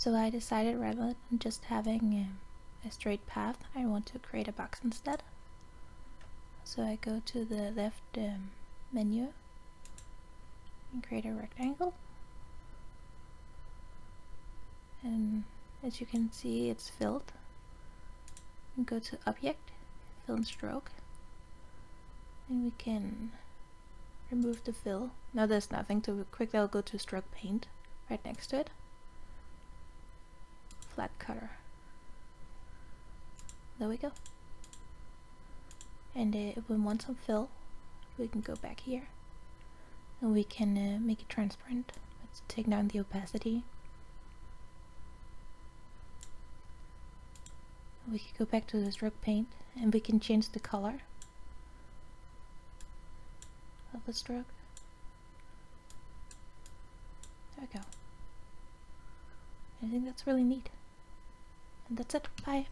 So I decided rather than just having a straight path, I want to create a box instead. So I go to the left menu and create a rectangle. And as you can see, it's filled. And go to Object, Fill and Stroke. And we can remove the fill. Now there's nothing to quickly. I'll go to Stroke Paint right next to it. Flat Cutter. There we go. And if we want some fill, we can go back here and we can make it transparent. Let's take down the opacity. We can go back to the Stroke Paint and we can change the color of the stroke. There we go. I think that's really neat. And that's it. Bye.